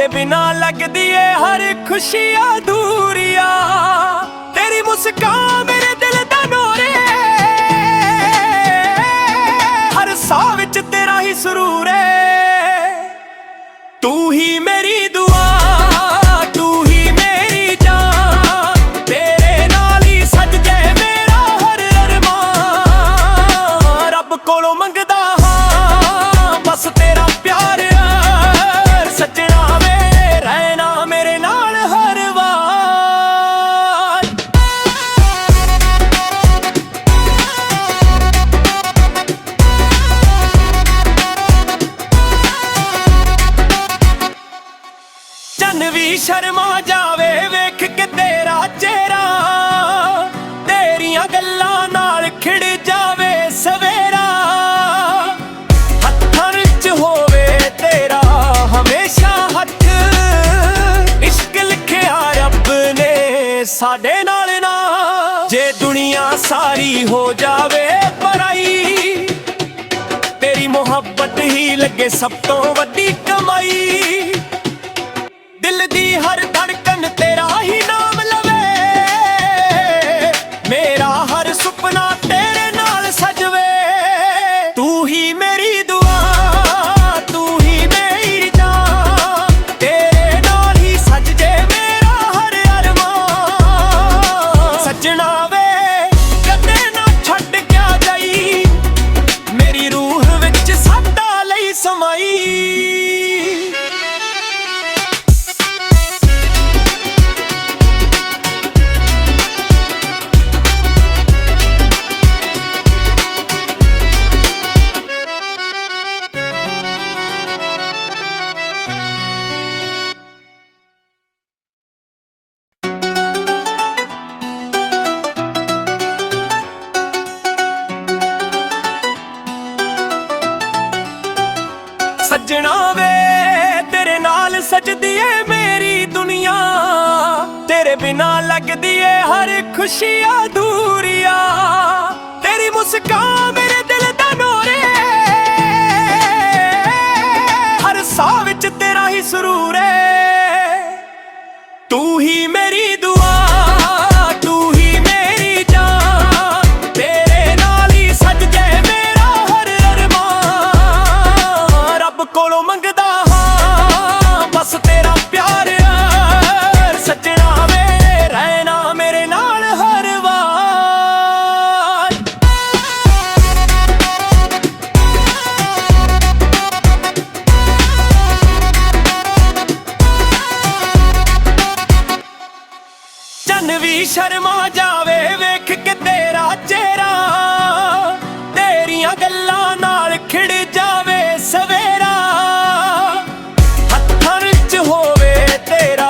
तेरे बिना लगदी है हर खुशी अधूरिया। तेरी मुस्कान मेरे दिल दा नूरे, हर साह विच तेरा ही सुरूर है। तू ही मेरी दुआ, तू ही मेरी जान, तेरे नाल ही सज जाए मेरा हर अरमान। रब कोलों मंगदा हां बस तेरा प्यार, सजना वे रहना मेरे नाल हर वार। चन भी शर्मा जावे वेख के तेरा चेहरा, तेरियां गल्लां नाल खिड़ जावे सवेरा। हत्थां विच होवे तेरा हमेशा हथ, इश्क लिखिया रब ने साडे नाल ना। जे दुनिया सारी हो जावे पराई, तेरी मोहब्बत ही लगे सब तो वड्डी कमाई। दिल दी हर धड़कन तेरा ही नाम लवे, मेरा हर सुपना तेरे नाल सजवे। तू ही मेरी दुआ, तू ही मेरी जान, तेरे नाल ही सज जे मेरा हर अरमान। सजना वे कदे ना छड्ड क्या जाई, मेरी रूह विच सदा लई समाई। सजना वे तेरे नाल सजदी है मेरी दुनिया, तेरे बिना लगदी है हर खुशी अधूरिया। तेरी मुस्कान मेरे दिल दा नूरे, हर साह विच तेरा ही सुरूर है। तू ही मेरी दुआ, तू ही मेरी जान, तेरे नाल ही सज जाए मेरा हर अरमान। रब कोलों मंगदा हां बस तेरा प्यार, सजना वे रहना मेरे नाल हर वार। चन भी शर्मा जावे वेख के तेरा चेहरा, तेरियां गल्लां नाल खिड़ जावे सवेरा। हत्थां विच होवे तेरा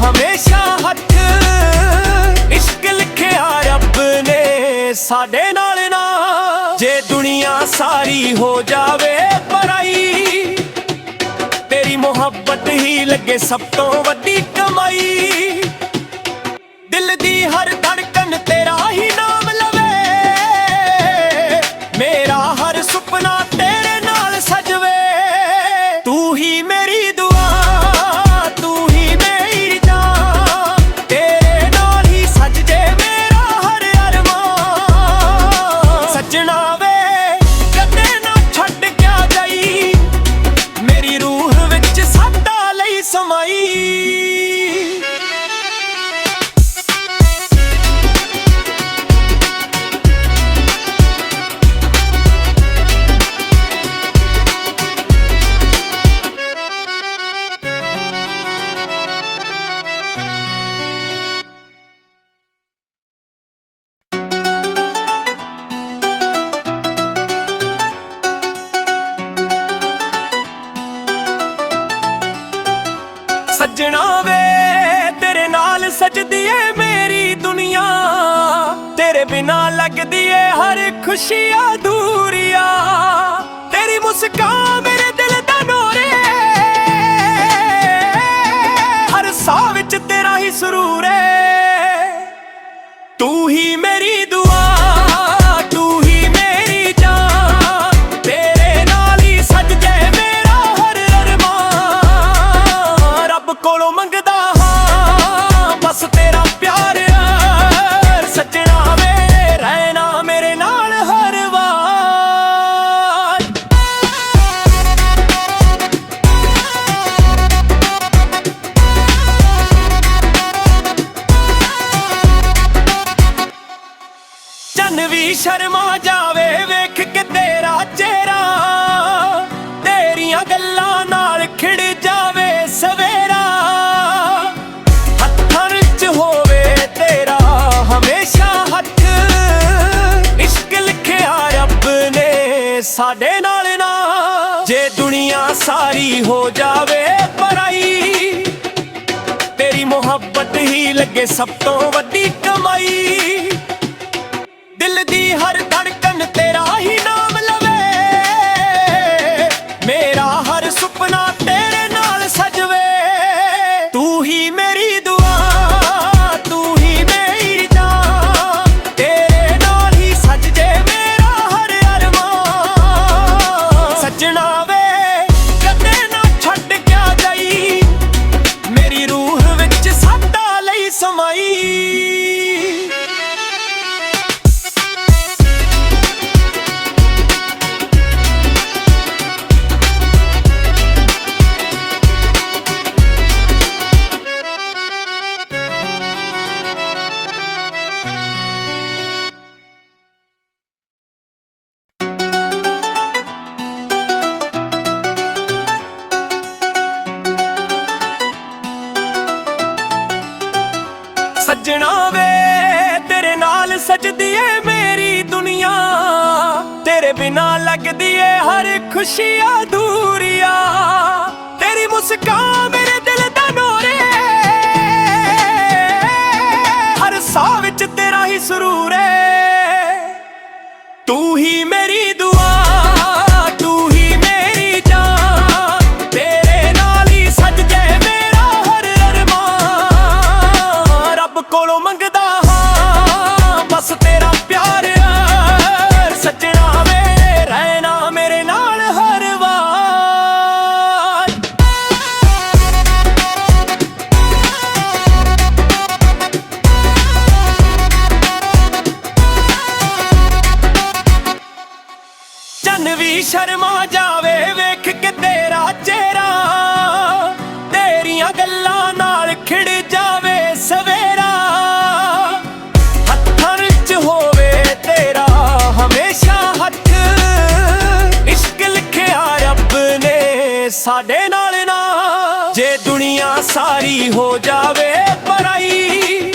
हमेशा हथ, इश्क लिखिया रब ने साडे नाल ना। जे दुनिया सारी हो जावे पराई, तेरी मोहब्बत ही लगे सब तो वड्डी कमाई। दिल दी हर धड़कन तेरा ही नाम लवे, मेरा हर सुपना तेरे नाल सजवे। तू ही मेरी दुआ, तू ही मेरी जान, तेरे नाल ही सज जे मेरा हर अरमान। सजना वे कदे ना छड्ड क्या जाई, मेरी रूह विच सदा लई समाई। सजना वे तेरे नाल सजदी है मेरी दुनिया, तेरे बिना लगदी है हर खुशी अधूरिया। तेरी मुस्कान मेरे दिल दा नूरे, हर साह विच तेरा ही सुरूर है। तू ही मेरी दुआ, तू ही मेरी जान, तेरे नाल ही सज जाए मेरा हर अरमान। ਵੀ ਸ਼ਰਮਾ ਜਾਵੇ ਵੇਖ ਕੇ ਤੇਰਾ ਚਿਹਰਾ, ਤੇਰੀਆਂ ਗੱਲਾਂ ਨਾਲ ਖਿੜ ਜਾਵੇ ਸਵੇਰਾ। ਹੱਥਾਂ ਵਿੱਚ ਹੋਵੇ ਤੇਰਾ ਹਮੇਸ਼ਾ ਹੱਥ, ਇਸ਼ਕ ਲਿਖਿਆ ਰੱਬ ਨੇ ਸਾਡੇ ਨਾਲ ਨਾ। ਜੇ ਦੁਨੀਆ ਸਾਰੀ ਹੋ ਜਾਵੇ ਪਰਾਈ, ਤੇਰੀ ਮੁਹੱਬਤ ਹੀ ਲੱਗੇ ਸਭ ਤੋਂ ਵੱਡੀ ਕਮਾਈ। ਦਿਲ ਦੀ ਹਰ ਧੜਕਨ ਤੇਰਾ ਹੀ ਨਾਮ ਲਵੇ, ਮੇਰਾ ਹਰ ਸੁਪਨਾ ਤੇਰੇ ਨਾਲ ਸਜਵੇ। ਤੂੰ ਹੀ ਮੇਰੀ ਦੁਆ, ਤੂੰ ਹੀ ਮੇਰੀ ਜਾਨ, ਤੇਰੇ ਨਾਲ ਹੀ ਸਜ ਜੇ ਮੇਰਾ ਹਰ ਅਰਮਾਨ। ਸੱਜਣਾ ਵੇ ਕਦੇ ਨਾ ਛੱਡ ਕੇ ਜਾਈ, ਮੇਰੀ ਰੂਹ ਵਿੱਚ ਸਦਾ ਲਈ ਸਮਾਈ। ਸੱਜਣਾ ਵੇ ਤੇਰੇ ਨਾਲ ਸਜਦੀ ਏ ਮੇਰੀ ਦੁਨੀਆ, ਤੇਰੇ ਬਿਨਾ ਲੱਗਦੀ ਏ ਹਰ ਖੁਸ਼ੀ ਅਧੂਰੀਆ। ਤੇਰੀ ਮੁਸਕਾਨ ਮੇਰੇ ਦਿਲ ਦਾ ਨੂਰੇ, ਹਰ ਸਾਹ ਵਿੱਚ ਤੇਰਾ ਹੀ ਸਰੂਰ ਏ। ਤੂੰ ਹੀ ਮੇਰੀ ਦੁਆ, ਤੂੰ ਹੀ ਮੇਰੀ ਜਾਨ, ਤੇਰੇ ਨਾਲ ਹੀ ਸਜ ਜੇ ਮੇਰਾ ਹਰ ਅਰਮਾਨ। ਰੱਬ ਕੋਲੋਂ ਮੰਗਦਾ ਹਾਂ ਬਸ ਤੇਰਾ ਪਿਆਰ, ਸੱਜਣਾ ਵੇ ਰਹਿਣਾ ਮੇਰੇ ਨਾਲ ਹਰ ਵਾਰ। ਚੰਨ ਵੀ ਸ਼ਰਮਾ ਜਾਵੇ ਵੇਖ ਕੇ ਤੇਰਾ ਚਿਹਰਾ, ਤੇਰੀਆਂ ਗੱਲਾਂ ਨਾਲ ਖਿੜ ਜਾਵੇ ਸਵੇਰਾ। ਹੱਥਾਂ ਵਿੱਚ ਹੋਵੇ ਤੇਰਾ ਹਮੇਸ਼ਾ ਹੱਥ, ਇਸ਼ਕ ਲਿਖਿਆ ਰੱਬ ਨੇ ਸਾਡੇ ਨਾਲ ਨਾ। ਜੇ ਦੁਨੀਆ ਸਾਰੀ ਹੋ ਜਾਵੇ ਪਰਾਈ,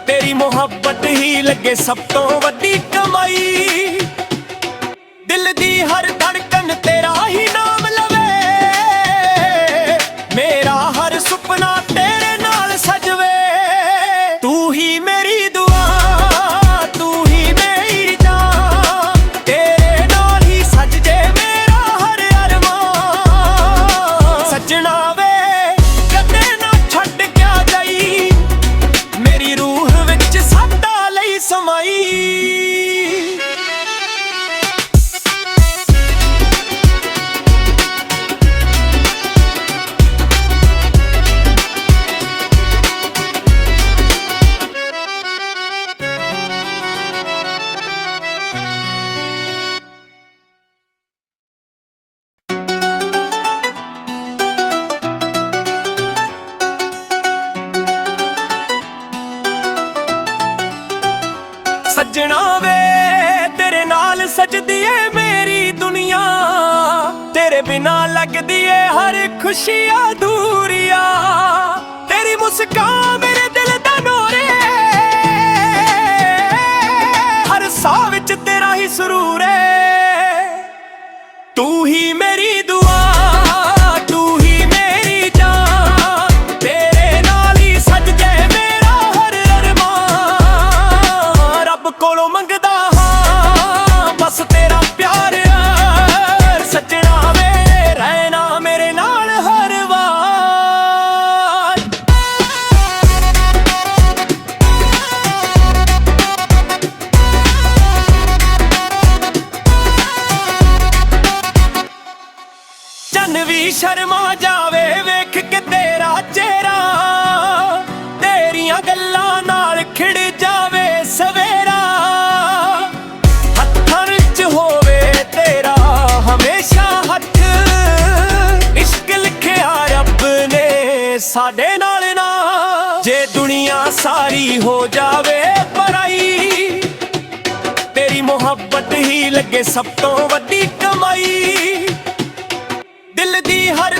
ਤੇਰੀ ਮੁਹੱਬਤ ਹੀ ਲੱਗੇ ਸਭ ਤੋਂ ਵੱਡੀ ਕਮਾਈ। ਦਿਲ ਦੀ ਹਰ ਧੜਕਨ ਤੇਰਾ ਹੀ ਨਾਮ ਲਵੇ, ਮੇਰਾ ਹਰ ਸੁਪਨਾ ਤੇਰੇ ਨਾਲ ਸਜਵੇ। ਤੂੰ ਹੀ ਮੇਰੀ ਦੁਆ, ਤੂੰ ਹੀ ਮੇਰੀ ਜਾਨ, ਤੇਰੇ ਨਾਲ ਹੀ ਸਜ ਜੇ ਮੇਰਾ ਹਰ ਅਰਮਾਨ। ਸੱਜਣਾ ਵੇ ਕਦੇ ਨਾ ਛੱਡ ਕੇ ਜਾਈ, ਮੇਰੀ ਰੂਹ ਵਿੱਚ ਸਦਾ ਲਈ ਸਮਾਈ। ਸੱਜਣਾ ਵੇ ਤੇਰੇ ਨਾਲ ਸਜਦੀ ਏ ਮੇਰੀ ਦੁਨੀਆ, ਤੇਰੇ ਬਿਨਾ ਲੱਗਦੀ ਏ ਹਰ ਖੁਸ਼ੀ ਅਧੂਰੀਆ। ਤੇਰੀ ਮੁਸਕਾਨ ਮੇਰੇ ਦਿਲ ਦਾ ਨੂਰੇ, ਹਰ ਸਾਹ ਵਿੱਚ ਤੇਰਾ ਹੀ ਸਰੂਰ ਏ। ਤੂੰ ਹੀ ਮੇਰੀ ਦੁਆ, ਤੂੰ ਹੀ ਮੇਰੀ ਜਾਨ, ਤੇਰੇ ਨਾਲ ਹੀ ਸਜ ਜੇ ਮੇਰਾ ਹਰ ਅਰਮਾਨ। ਰੱਬ ਕੋਲੋਂ ਮੰਗਦਾ ਹਾਂ ਬਸ ਤੇਰਾ ਪਿਆਰ, ਸੱਜਣਾ ਵੇ ਰਹਿਣਾ ਮੇਰੇ ਨਾਲ ਹਰ ਵਾਰ। ਚੰਨ ਵੀ ਸ਼ਰਮਾ ਜਾਵੇ ਵੇਖ ਕੇ ਤੇਰਾ ਚਿਹਰਾ, ਤੇਰੀਆਂ ਗੱਲਾਂ ਨਾਲ ਖਿੜ ਜਾਵੇ ਸਵੇਰਾ। ਹੱਥਾਂ ਵਿੱਚ ਹੋਵੇ ਤੇਰਾ ਹਮੇਸ਼ਾ ਹੱਥ, ਇਸ਼ਕ ਲਿਖਿਆ ਰੱਬ ਨੇ ਸਾਡੇ ਨਾਲ ਨਾ। ਜੇ ਦੁਨੀਆ ਸਾਰੀ ਹੋ ਜਾਵੇ ਪਰਾਈ, ਮੁਹੱਬਤ ਹੀ ਲੱਗੇ ਸਭ ਤੋਂ ਵੱਡੀ ਕਮਾਈ। ਦਿਲ ਦੀ ਹਰ